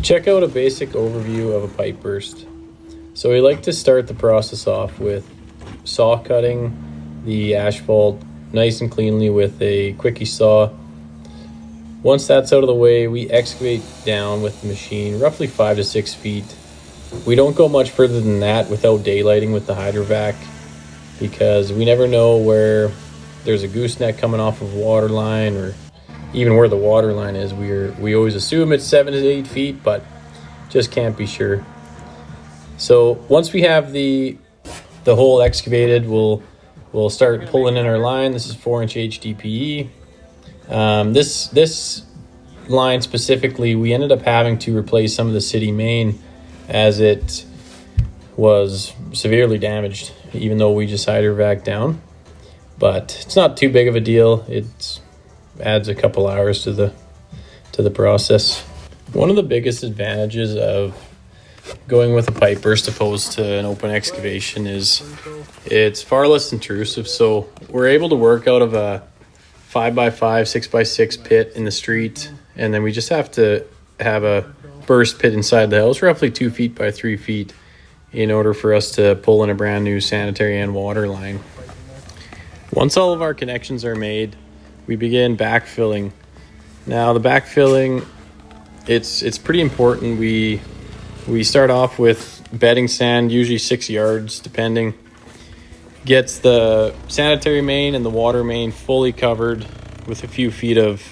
Check out a basic overview of a pipe burst. So we like to start the process off with saw cutting the asphalt nice and cleanly with a quickie saw. Once that's out of the way, we excavate down with the machine roughly 5 to 6 feet. We don't go much further than that without daylighting with the hydrovac, because we never know where there's a gooseneck coming off of a water line, or even where the water line is. We always assume it's 7 to 8 feet, but just can't be sure. So once we have the hole excavated, we'll start pulling in our line. This is 4-inch HDPE. This line specifically, we ended up having to replace some of the city main as it was severely damaged, even though we just hydrovac down. But it's not too big of a deal. It adds a couple hours to the process. One of the biggest advantages of going with a pipe burst opposed to an open excavation is it's far less intrusive. So we're able to work out of a 5x5, 6x6 pit in the street, and then we just have to have a burst pit inside the house, roughly 2 feet by 3 feet, in order for us to pull in a brand new sanitary and water line. Once all of our connections are made, we begin backfilling. Now the backfilling, it's pretty important. We start off with bedding sand, usually 6 yards depending. Gets the sanitary main and the water main fully covered with a few feet of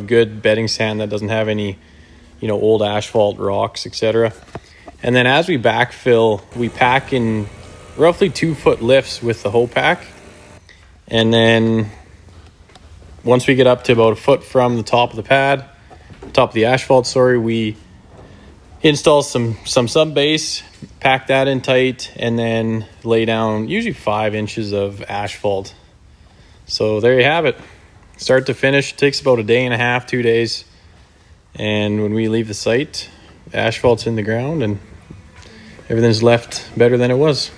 good bedding sand that doesn't have any, old asphalt, rocks, etc. And then as we backfill, we pack in roughly 2-foot lifts with the hoe pack. And then once we get up to about a foot from the top of the asphalt, we install some sub base, pack that in tight, and then lay down usually 5 inches of asphalt. So there you have it. Start to finish, it takes about a day and a half, 2 days. And when we leave the site, asphalt's in the ground and everything's left better than it was.